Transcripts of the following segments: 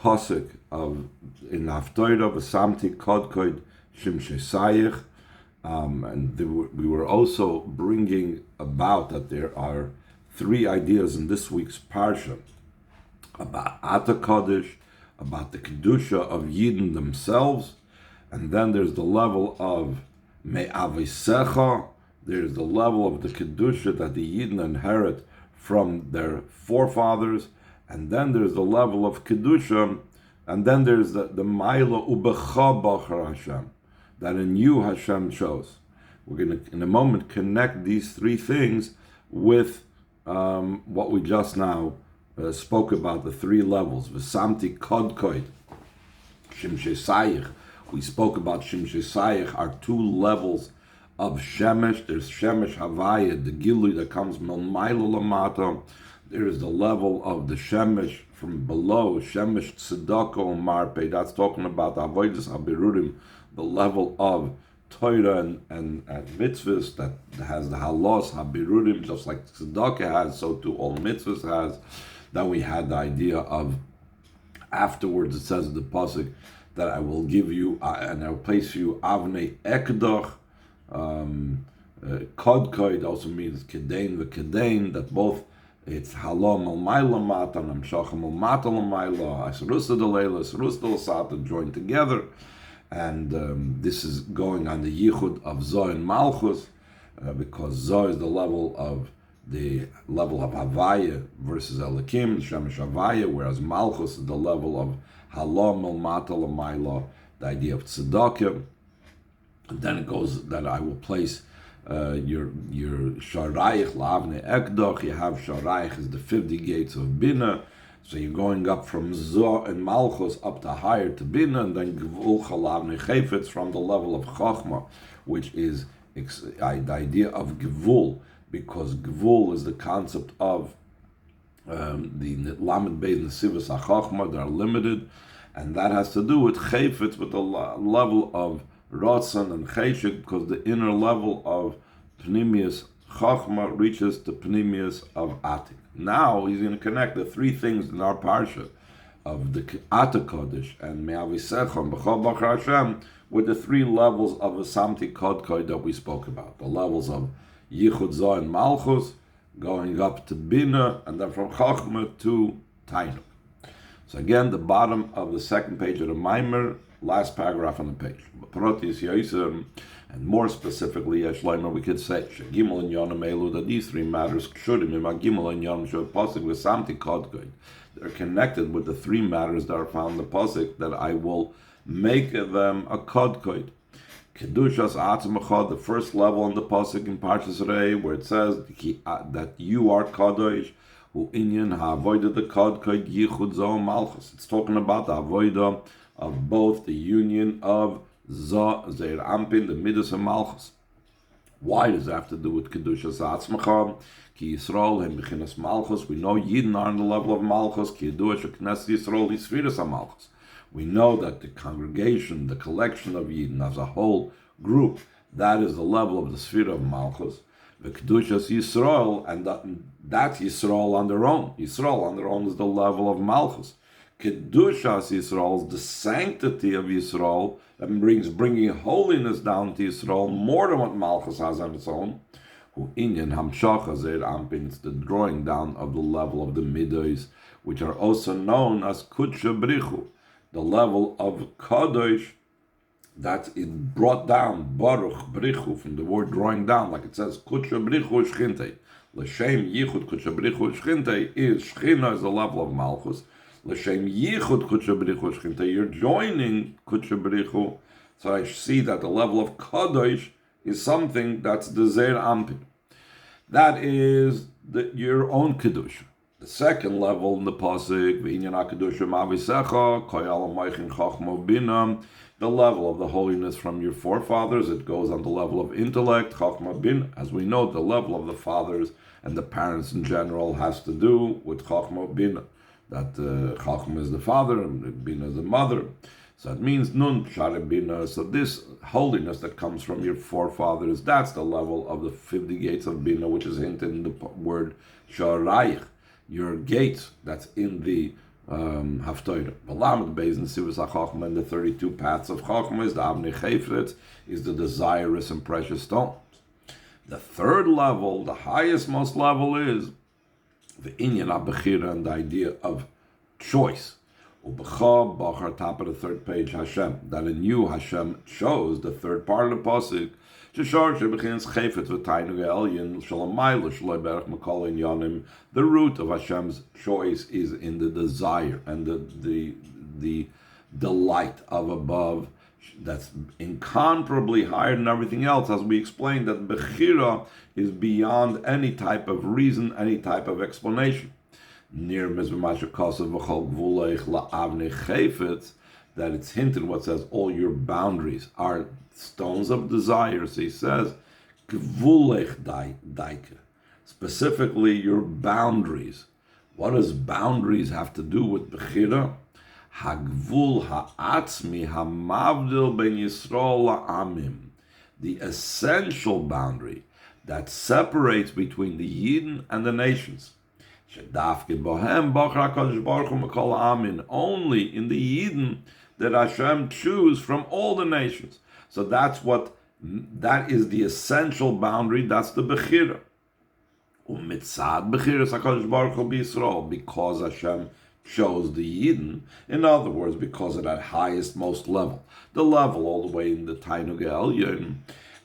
pasuk of in Haftorah, ושמתי כדכוד שמשותיך, and we were also bringing about that there are three ideas in this week's parsha about Kodesh, about the kedusha of Yidden themselves, and then there's the level of me'avisecha. There's the level of the kedusha that the Yidden inherit from their forefathers, and then there's the level of kedusha, and then there's the ma'ila ubecha bachar Hashem, that in you Hashem chose. We're going to, in a moment, connect these three things with what we just now spoke about, the three levels. ושמתי כדכוד שמשותיך. We spoke about שמשותיך, are two levels of shemesh. There's shemesh havaya, the gilui that comes milmaila lamata. There is the level of the shemesh from below, shemesh tzedakah marpe. That's talking about avodas habirurim, the level of Torah and mitzvahs that has the halos habirurim, just like tzedakah has, so too all mitzvahs has. Then we had the idea of, afterwards it says in the pasuk that I will give you and I will place for you avnei ekdach. Kod also means kedain v'kedain, that both it's halom al maila mata and amshachim al mata al maila, asrusta delayla, asrusta l'sata, joined together. And this is going on the yichud of Zoh and Malchus, because Zoh is the level of Havaya versus Elikim, Shemesh Havaya, whereas Malchus is the level of Halom El Mata L'Mayla, the idea of Tzedakah. And then it goes that I will place your Sharayich L'Avnei Ekdach. You have Sharayich is the 50 gates of Bina. So you're going up from Zoh and Malchus up to higher to Bina, and then Gevul Chalavnei Chayfetz from the level of Chachma, which is the idea of Gevul, because Gevul is the concept of the Lamed Beis Nesivos HaChachma, they are limited, and that has to do with Chayfetz, with the level of Ratzon and Cheshik, because the inner level of Pnimius Chachma reaches to Pnimius of Atik. Now he's going to connect the three things in our parsha of the Kodesh and Me'avisecha and B'chol Bachar Hashem with the three levels of ושמתי כדכוד that we spoke about. The levels of Yichud, Zoh, and Malchus, going up to Bina, and then from Chachma to Tainuk. So again, the bottom of the second page of the Maimer, last paragraph on the page. And more specifically, we could say that these three matters they're connected with the three matters that are found in the pasuk, that I will make them a kidkod. Kedushas atzmacha, the first level in the pasuk in Parshas Rei, where it says that you are kadosh, who inyan ha'avoida the kidkod yichud zoh malchus. It's talking about the avoida of both the union of Zoh, Zeir Ampin, the Midas and Malchus. Why does that have to do with Kedushas Atzmacha? Ki Yisrael, Hem Bechinas Malchus. We know Yidden are on the level of Malchus. Ki Yeduah Sheknes Yisrael, Yisfiras HaMalchus. We know that the congregation, the collection of Yidden as a whole group, that is the level of the sphere of Malchus. The Kedushas Yisrael, and that's Yisrael on their own. Yisrael on their own is the level of Malchus. Kedushas Yisrael is the sanctity of Yisrael, that bringing holiness down to Yisrael more than what Malchus has on its own. Who inyan hamshacha zeir ampin, it's the drawing down of the level of the midos, which are also known as kudsha brichu, the level of kadosh that is brought down, baruch brichu, from the word drawing down, like it says kudsha brichu shchinte. L'shem yichud kudsha brichu shchinte is shchina is the level of Malchus. L'shem yichud kudsha brichu shchinte, you're joining kudsha brichu. So I see that the level of kadosh is something that's the Zeir Ampin. That is your own Kedusha. The second level in the Pasuk, V'inyan HaKedusha Ma'avisecha, Koyal HaMoichin Chachma Bina, the level of the holiness from your forefathers. It goes on the level of intellect, Chachma Bina. As we know, the level of the fathers and the parents in general has to do with Chachma Bina. That Chachma is the father and Bina is the mother. So it means nun share bina. So this holiness that comes from your forefathers, that's the level of the 50 gates of bina, which is hinted in the word sharayich. Your gates, that's in the Haftorah. V'lamed beis nesivus hachachma, and the 32 paths of chachma is the avnei chayfetz, is the desirous and precious stones. The third level, the highest most level, is the inyan ha-bechira, and the idea of choice. U'b'cha b'achar, top of the third page, Hashem. That in you Hashem chose, the third part of the pasuk, Sheshor shebechins chayfetz v'tainug elyon shalamayla shaloi berach makol inyanim. The root of Hashem's choice is in the desire and the delight of above, that's incomparably higher than everything else. As we explained, that bechira is beyond any type of reason, any type of explanation. Near mizvah kasav v'chol gvuleich la'avnei chayfetz, that it's hinted what says all your boundaries are stones of desire. So he says gvuleich daike, specifically your boundaries. What does boundaries have to do with bechira? Hagvul ha'atzmi hamavdil ben Yisrael la'amim, the essential boundary that separates between the Yidden and the nations. Shedafke bohem bachar HaKadosh Baruch Hu mekol ha'amin, only in the Yidden that Hashem choose from all the nations. So that is the essential boundary. That's the bechira. Umitzad bechira HaKadosh Baruch Hu b'Yisrael, because Hashem chose the Yidden, in other words, because of that highest, most level, the level all the way in the Tainug Elyon,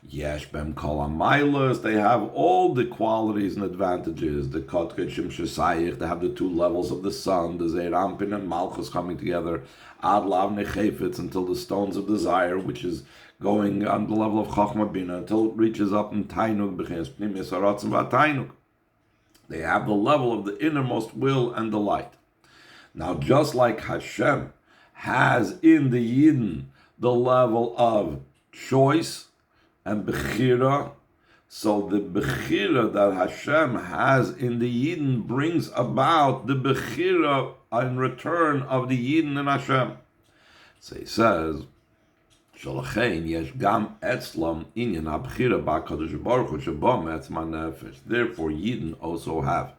Yesh Bem Kol HaMailas, they have all the qualities and advantages, the Kotket Shemshutayich, they have the two levels of the sun, the Zeir Ampin and Malchus coming together, Ad Lavnei Chayfetz, until the stones of desire, which is going on the level of Chochmah Bina, until it reaches up in Tainug, B'chins Pnimis Haratzim V'Tainug. They have the level of the innermost will and delight. Now, just like Hashem has in the Yidden the level of choice and bechira, so the bechira that Hashem has in the Yidden brings about the bechira in return of the Yidden and Hashem. So he says, Shalachein yesh gam etzlam inyan ha-bechira ba'kadosh baruch hu sheba me'etzma nefesh. Therefore, Yidden also have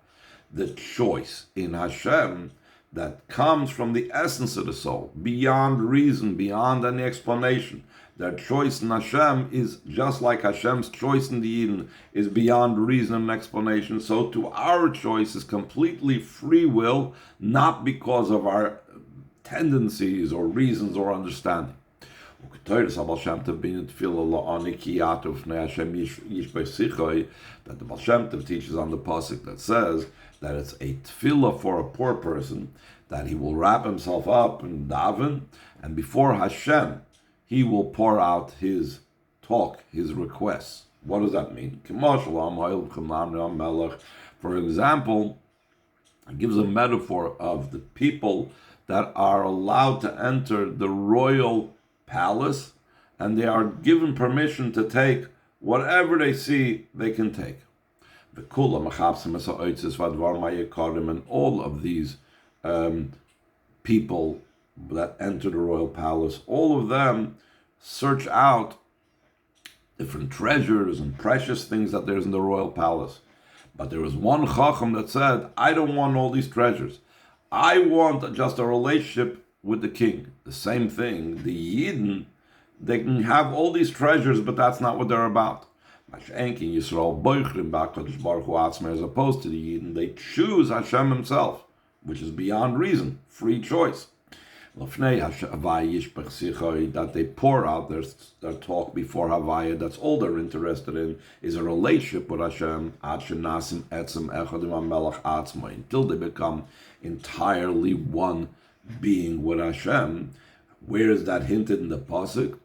the choice in Hashem that comes from the essence of the soul, beyond reason, beyond any explanation. Their choice in Hashem is just like Hashem's choice in the Eden is beyond reason and explanation. So to our choice is completely free will, not because of our tendencies or reasons or understanding. That the Baal Shem Tov teaches on the pasuk that says that it's a tefillah for a poor person, that he will wrap himself up in daven, and before Hashem, he will pour out his talk, his requests. What does that mean? For example, it gives a metaphor of the people that are allowed to enter the royal palace, and they are given permission to take whatever they see they can take. And all of these people that enter the royal palace, all of them search out different treasures and precious things that there's in the royal palace. But there was one chacham that said, I don't want all these treasures. I want just a relationship with the king. The same thing, the Yidden, they can have all these treasures, but that's not what they're about. As opposed to the Yidden, they choose Hashem himself, which is beyond reason, free choice. That they pour out their talk before Havaya, that's all they're interested in, is a relationship with Hashem, until they become entirely one being with Hashem. Where is that hinted in the pasuk?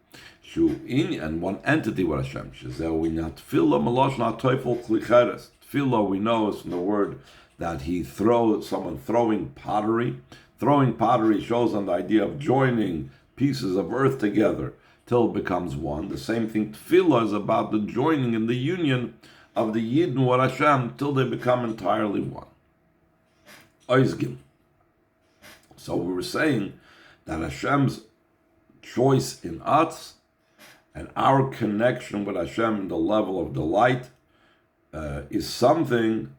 And one entity with Hashem. Tefillah, we know, is from the word that someone throwing pottery. Throwing pottery shows on the idea of joining pieces of earth together till it becomes one. The same thing, tefillah, is about the joining and the union of the Yidden with Hashem till they become entirely one. Oizgim. So we were saying that Hashem's choice in us and our connection with Hashem in the level of delight is something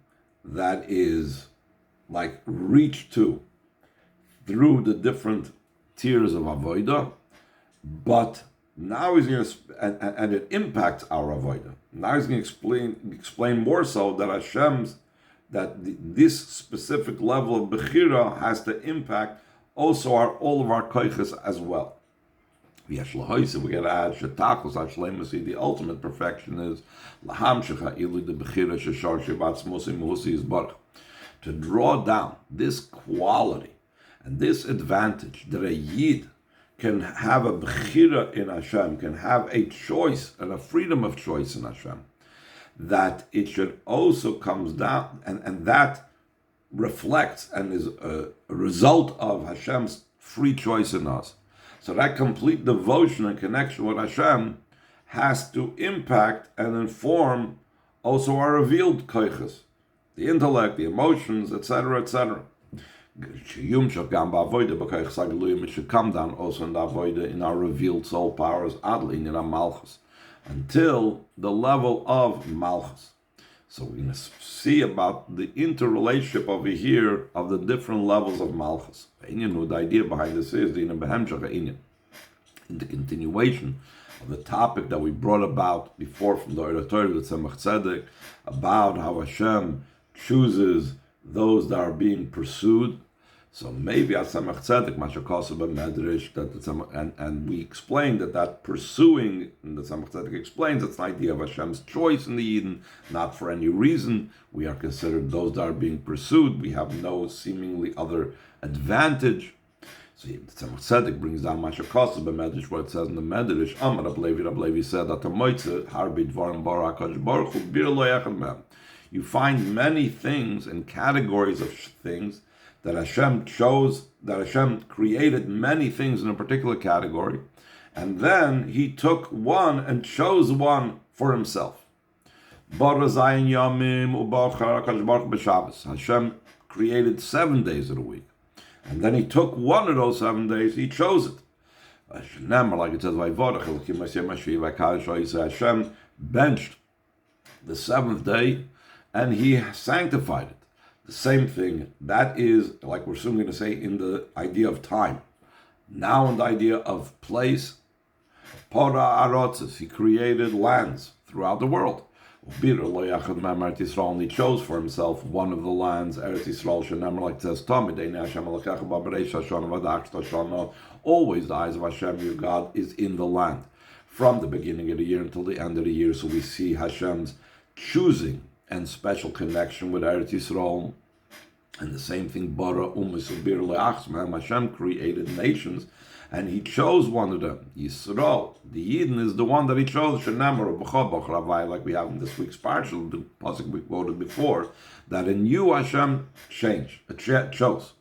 that is like reached to through the different tiers of avodah, but now he's going to, and it impacts our avodah. Now he's going to explain more so that this specific level of bechira has to impact also all of our koiches as well. We got to add the ultimate perfection is to draw down this quality and this advantage that a yid can have a bechira in Hashem, can have a choice and a freedom of choice in Hashem, that it should also comes down, and that reflects and is a result of Hashem's free choice in us. So that complete devotion and connection with Hashem has to impact and inform also our revealed koiches, the intellect, the emotions, etc., etc. It should come down also in the avodah, in our revealed soul powers, adlin in our malchus, until the level of malchus. So we're going to see about the interrelationship over here of the different levels of malchus. The idea behind this is in the continuation of the topic that we brought about before from the Torah with Tzemach Tzedek, about how Hashem chooses those that are being pursued. So maybe at Tzemach Tzedek, and we explained that pursuing, and the Tzemach Tzedek explains, it's an idea of Hashem's choice in the Eden, not for any reason. We are considered those that are being pursued. We have no seemingly other advantage. So the Tzemach Tzedek brings down Mashakasa b'Medrash, what it says in the Medrash. Amar Rab Levi said that the Moitze Harbi Dvarim Bar HaKadosh Baruch Hu Bir Lo Yechad Mehem. You find many things and categories of things that Hashem chose, that Hashem created many things in a particular category, and then He took one and chose one for Himself. Hashem created 7 days of the week, and then He took one of those 7 days, He chose it. Like it says, Hashem benched the seventh day, and He sanctified it. The same thing, that is, like we're soon going to say, in the idea of time. Now in the idea of place, Pora Arotzes, He created lands throughout the world. And He chose for Himself one of the lands, Eretz Yisrael, like it says, always the eyes of Hashem, your God, is in the land. From the beginning of the year until the end of the year, so we see Hashem's choosing and special connection with Eretz Yisrael. And the same thing, Bara Umisubir Le'achsmam, Hashem created nations, and He chose one of them, Yisrael. The Eden is the one that He chose, Shenamar B'chobach Ravai, like we have in this week's parsha, the pasuk we quoted before, that in you Hashem chose.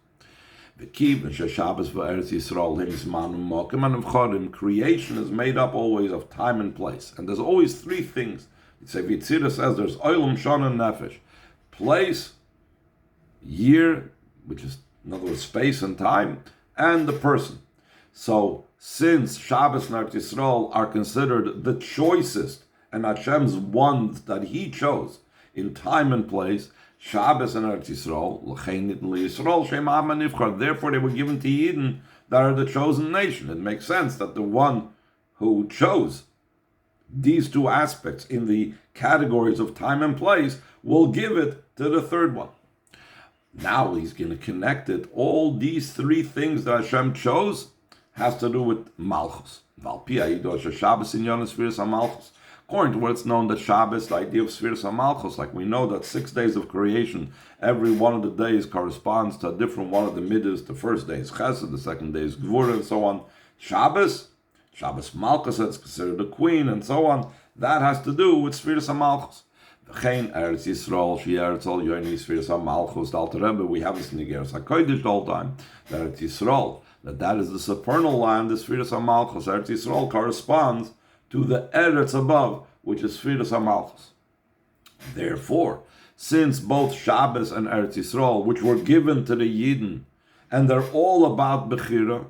Creation is made up always of time and place, and there's always three things. Vitzira says there's Olam, Shana, and Nefesh. Place, year, which is in other words space and time, and the person. So since Shabbos and Eretz Yisrael are considered the choicest and Hashem's ones that He chose in time and place, Shabbos and Eretz Yisrael, therefore they were given to Eden that are the chosen nation. It makes sense that the one who chose these two aspects in the categories of time and place will give it to the third one. Now He's going to connect it. All these three things that Hashem chose has to do with Malchus. According to what it's known that Shabbos, the idea of Sfiras HaMalchus, like we know that 6 days of creation, every one of the days corresponds to a different one of the middas. The first day is Chesed, the second day is Gvura, and so on. Shabbos Malchus, that's considered the queen, and so on. That has to do with Sfiras HaMalchus. V'chein Eretz Yisrael, She Eretz Al Yoni Sfiras HaMalchus, the Alter Rebbe, we have this in the Geras HaKodesh the whole time, that Eretz Yisrael, that is the supernal land, the Sfiras HaMalchus. Eretz Yisrael corresponds to the Eretz above, which is Sfiras HaMalchus. Therefore, since both Shabbos and Eretz Yisrael, which were given to the Yidden, and they're all about Bechira,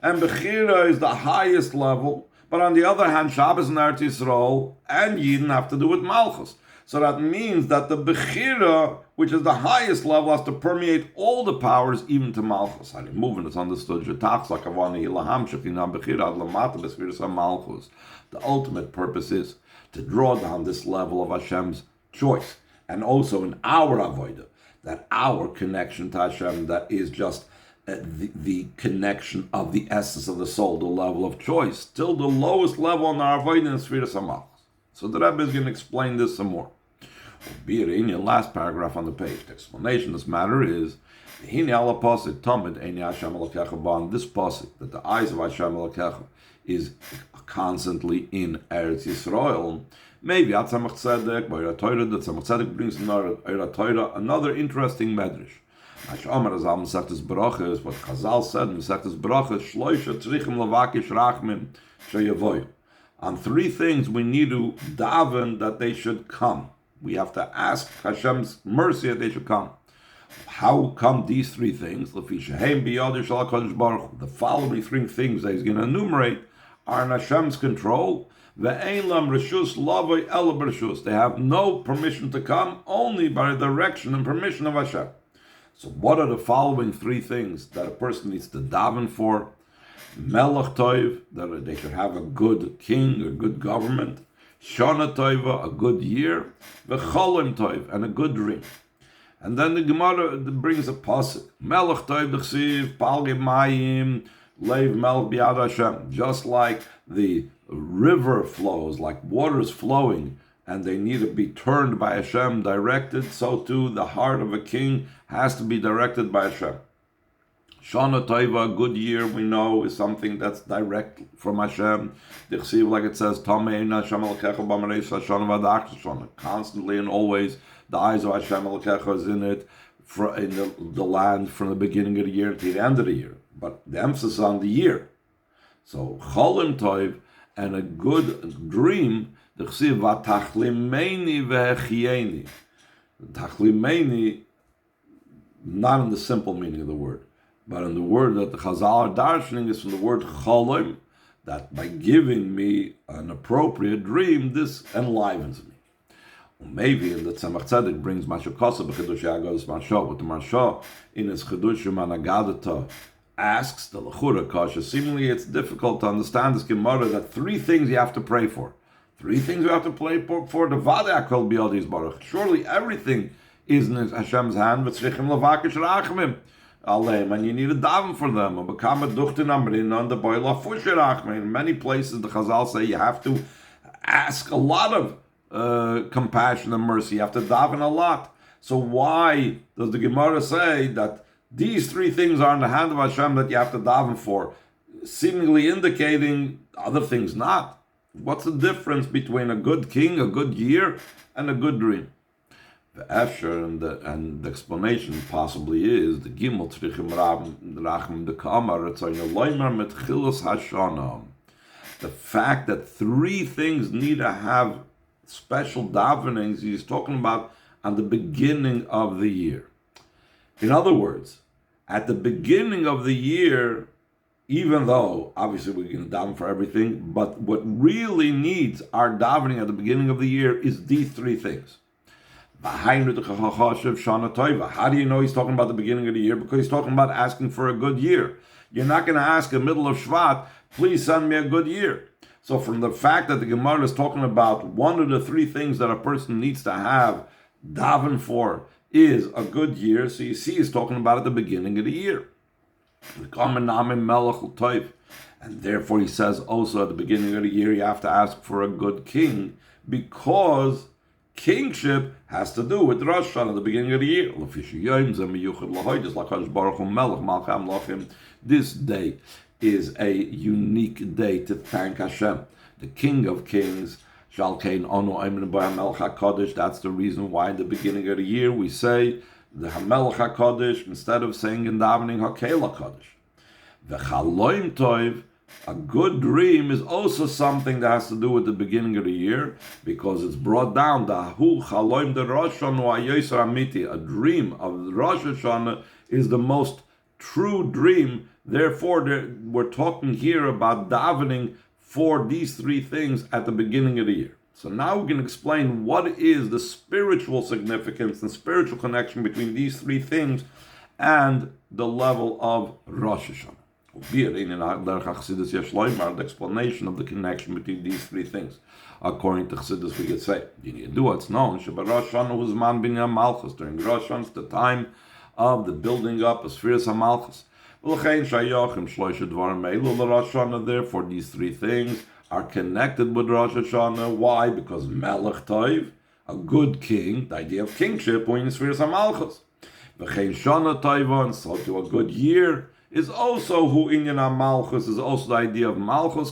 and Bechira is the highest level, but on the other hand, Shabbos and Eretz Yisrael and Yidden have to do with Malchus. So that means that the Bechira, which is the highest level, has to permeate all the powers, even to Malchus. I moving it's understood. The ultimate purpose is to draw down this level of Hashem's choice. And also in our avodah, that our connection to Hashem, that is just the connection of the essence of the soul, the level of choice, still the lowest level on our avodah is Sfiras HaMalchus. So the Rebbe is going to explain this some more. Be it in your last paragraph on the page. The explanation of this matter is this pasuk, that the eyes of Hashem Elokecha is constantly in Eretz Yisrael. Maybe at Tzemach Tzedek, by Eira Torah, that Tzemach Tzedek brings Eira Torah another interesting medrash. Ash'amar Azal Mesechtes Berachos, what Chazal said in Mesechtes Berachos, Shloisha Tzrichim Levakish Rachmim Sheyavoyu. On three things we need to daven that they should come. We have to ask Hashem's mercy that they should come. How come these three things? The following three things that he's going to enumerate are in Hashem's control. They have no permission to come, only by the direction and permission of Hashem. So what are the following three things that a person needs to daven for? Melech Toiv, that they should have a good king, a good government. Shana Toiva, a good year. V'cholim Toiv, and a good dream. And then the Gemara brings a pasuk. Melech Toiv d'chsiv, palge mayim, leiv melech biad Hashem. Just like the river flows, like waters flowing, and they need to be turned by Hashem, directed, so too the heart of a king has to be directed by Hashem. Shana Toiva, a good year, we know, is something that's direct from Hashem. Like it says, constantly and always, the eyes of Hashem Elokecha is in it, in the land from the beginning of the year to the end of the year. But the emphasis is on the year. So, Cholim Toiv, and a good dream, Tachlimeini, not in the simple meaning of the word, but in the word that the Chazal are darshaning is from the word cholim, that by giving me an appropriate dream, this enlivens me. Maybe in the Tzemach Tzedek brings Masha Kosa b'Chidush Agados Marsha, but the Marsha in his Chidushim Anagadata asks the Lechura Kasha. Seemingly it's difficult to understand this Gemara that three things you have to pray for. Three things you have to pray for. The Vada Akol B'Yodis Baruch. Surely everything is in Hashem's hand. V'tzrichim levakish rachmim. And you need to daven for them. In many places, the Chazal say you have to ask a lot of compassion and mercy. You have to daven a lot. So why does the Gemara say that these three things are in the hand of Hashem that you have to daven for, seemingly indicating other things not? What's the difference between a good king, a good year, and a good dream? The Esher and the explanation possibly is the Gimel Tzrichim Rachim the Kamar Loimer Met Chilos Hashana. The fact that three things need to have special davenings, he's talking about on the beginning of the year. In other words, at the beginning of the year, even though obviously we can daven for everything, but what really needs our davening at the beginning of the year is these three things. How do you know he's talking about the beginning of the year? Because he's talking about asking for a good year. You're not going to ask in the middle of Shvat, please send me a good year. So from the fact that the Gemara is talking about one of the three things that a person needs to have daven for is a good year, so you see he's talking about at the beginning of the year. And therefore he says also at the beginning of the year you have to ask for a good king, because kingship has to do with Rosh Hashanah at the beginning of the year. This day is a unique day to thank Hashem, the King of Kings. That's the reason why in the beginning of the year we say the Hamelech HaKodesh instead of saying in davening Hakel HaKodesh. The Chaloim Toiv, a good dream, is also something that has to do with the beginning of the year, because it's brought down the Hu Chaloim de Rosh Hashanah Amiti. A dream of Rosh Hashanah is the most true dream. Therefore, we're talking here about davening for these three things at the beginning of the year. So now we can explain what is the spiritual significance and spiritual connection between these three things and the level of Rosh Hashanah. The explanation of the connection between these three things. According to Chassidus, we could say, it's known, Rosh Hashanah was man binyan Malchus. During Rosh Hashanah, it's the time of the building up of Spheres HaMalchus. Therefore, these three things are connected with Rosh Hashanah. Why? Because Melech Toiv, a good king, the idea of kingship, in Spheres HaMalchus. And so to a good year is also who inyan HaMalchus, is also the idea of Malchus.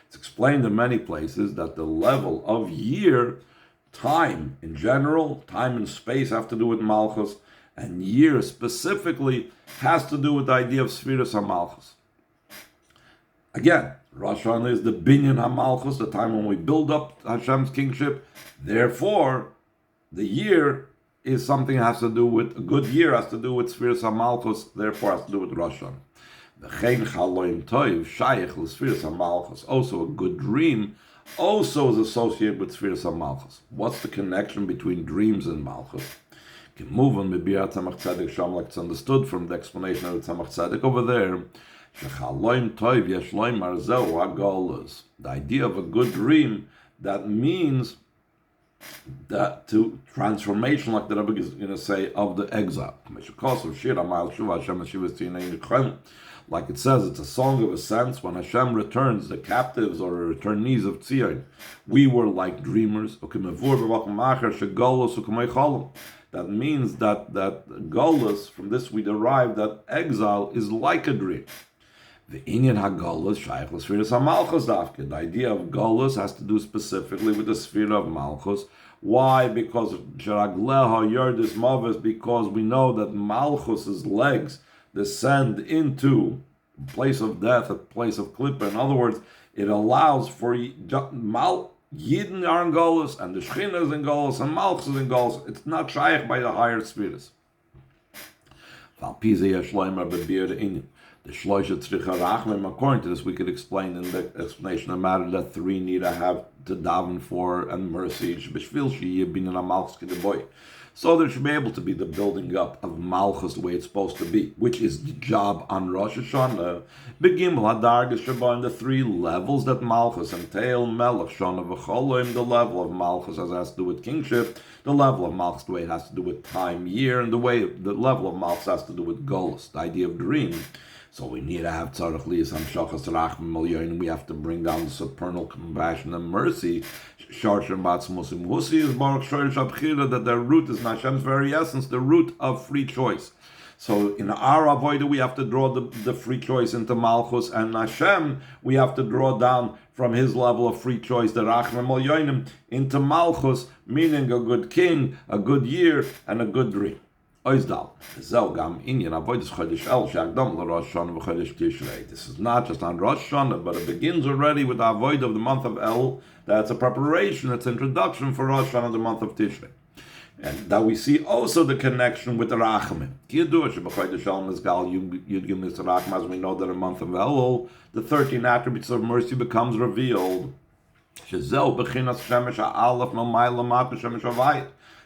It's explained in many places that the level of year, time in general, time and space have to do with Malchus, and year specifically has to do with the idea of Spheres HaMalchus. Again, Rosh Hashanah is the binyan HaMalchus, the time when we build up Hashem's kingship. Therefore, the year is something that has to do with, a good year has to do with Spheres HaMalchus, therefore has to do with Rosh Hashanah. Also, a good dream also is associated with Spheres HaMalchus. What's the connection between dreams and Malchus? Like it's understood from the explanation of the Tzemach Tzedek over there. The idea of a good dream, that means that to transformation, like the Rebbe is going to say, of the exile. Like it says, it's a song of ascents. When Hashem returns the captives or returnees of Tzion, we were like dreamers. That means that Golus, from this we derive that exile is like a dream. The Inyan HaGolus Shaykh L'Spheres HaMalchus Dafke. The idea of Golus has to do specifically with the sphere of Malchus. Why? Because Sharagleha Yerdis Mavis, because we know that Malchus's legs descend into a place of death, a place of Klippa. In other words, it allows for Yidden are in Golus, and the Shechina is in Golus, and Malchus is in Golus. It's not Shaykh by the higher spheres. The Shloisha Tzricha Rachmim, according to this, we could explain in the explanation of matter that three need to have to daven for and mercy. So there should be able to be the building up of Malchus the way it's supposed to be, which is the job on Rosh Hashanah. Begimel Hadargas Shabbat, in the three levels that Malchus entail, Melech Shana V'cholim, the level of Malchus has to do with kingship, the level of Malchus the way it has to do with time, year, and the level of Malchus has to do with Golus, the idea of dream. So we need to have tzarech liyas hamshachas rachmim al. We have to bring down the supernal compassion and mercy. Sharshem batzmusim husi is baruch shorish abchira, that their root is in Hashem's very essence, the root of free choice. So in our avodah we have to draw the free choice into Malchus, and Hashem we have to draw down from his level of free choice, the rachmim al into Malchus, meaning a good king, a good year, and a good dream. This is not just on Rosh Hashanah, but it begins already with the avoid of the month of El. That's a preparation, it's an introduction for Rosh Hashanah, the month of Tishrei. And that we see also the connection with the Rachamim. As we know that in the month of Elul, the 13 attributes of mercy becomes revealed.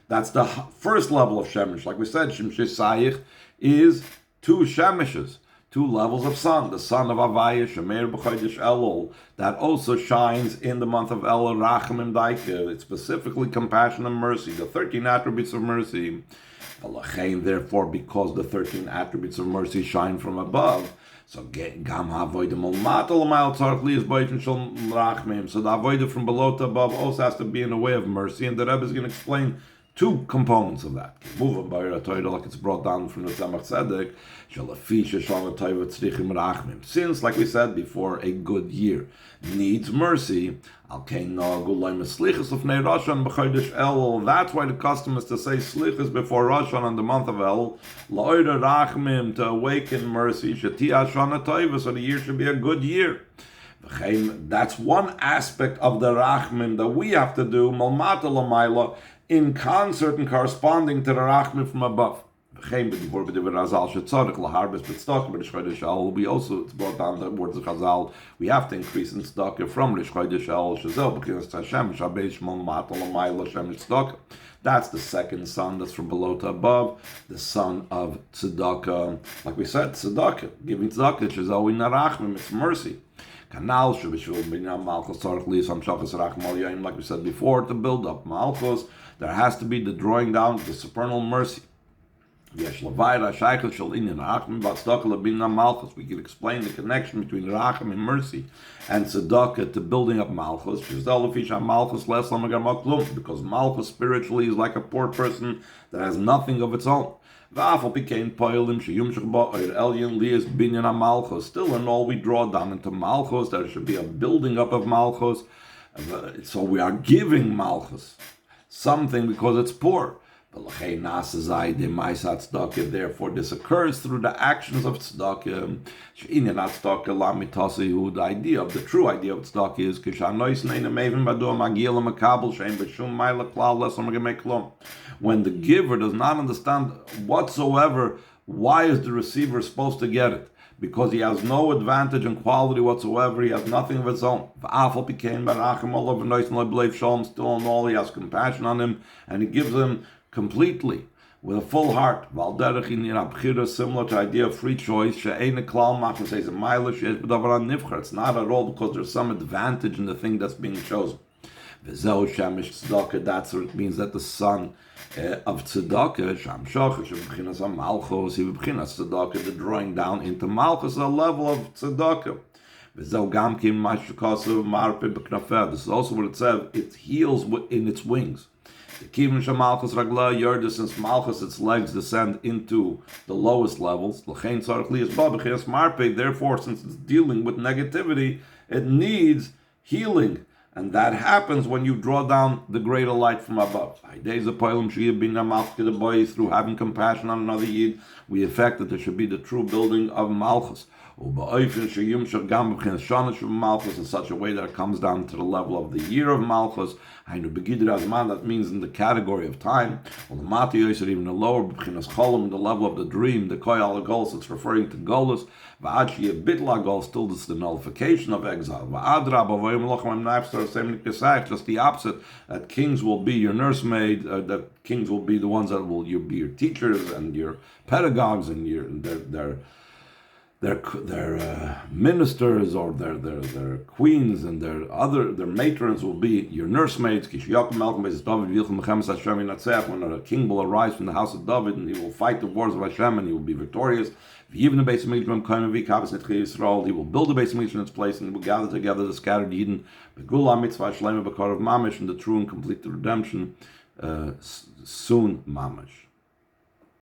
That's the first level of Shemesh. Like we said, Shemshutich is two Shemeshes, two levels of sun. The sun of Havaya, Shemer B'chodesh Elul, that also shines in the month of Elul, Rachamim Daika. It's specifically compassion and mercy, the 13 attributes of mercy. Therefore, because the 13 attributes of mercy shine from above, so gam havodim ol matal mal tzarchli is boitin shel rachmim. So the avodah from below to above also has to be in a way of mercy, and the Rebbe is going to explain two components of that. Like it's brought down from the Tzemach Tzedek, since, like we said before, a good year needs mercy. That's why the custom is to say slichus before Rosh Hashanah in the month of El, to awaken mercy, so the year should be a good year. That's one aspect of the rachmim that we have to do, in concert and corresponding to the rachmim from above. We also, it's brought down the words of Chazal, we have to increase in tzedakah from Rish Chodesh El Shazel, because Hashem, Shabei Shmon Matal Amayla Shem Tzedakah. That's the second son, that's from below to above, the son of tzedakah. Like we said, tzedakah, giving tzedakah, Shazel Narachmim, it's mercy. Kanal Shabishul Binyan Malchus Tzarech Lisam Shachas Racham Al Yaim, like we said before, to build up Malchus, there has to be the drawing down of the supernal mercy. We can explain the connection between Racham and mercy and tzedakah to building up Malchus. Because Malchus spiritually is like a poor person that has nothing of its own. Still in all, we draw down into Malchus. There should be a building up of Malchus. So we are giving Malchus something because it's poor. Therefore, this occurs through the actions of tzedakah. The idea of the true idea of tzedakah is when the giver does not understand whatsoever why is the receiver supposed to get it, because he has no advantage and quality whatsoever, he has nothing of his own. Still in all, he has compassion on him, and he gives him completely, with a full heart. Similar to the idea of free choice. It's not at all because there's some advantage in the thing that's being chosen. That's what it means that the son of tzedakah, the drawing down into Malchus, a level of tzedakah. This is also what it says, it heals in its wings. Since Malchus, its legs descend into the lowest levels, therefore, since it's dealing with negativity, it needs healing. And that happens when you draw down the greater light from above. Through having compassion on another Yid, we effect that there should be the true building of Malchus. In such a way that it comes down to the level of the year of Malchus. That means in the category of time. Even the lower, in the level of the dream, the koyal goals, it's referring to golus. Still, this is the nullification of exile. Just the opposite, that kings will be your nursemaid, that kings will be the ones that will be your teachers and your pedagogues and their ministers or their queens and their matrons will be your nursemaids. When a king will arise from the house of David and he will fight the wars of Hashem and he will be victorious. Even the base of Mikdash, he will build the base of Mikdash in its place and he will gather together the scattered Eden. Begula mitzvah shlema b'karav mamish, and the true and complete redemption soon mamish.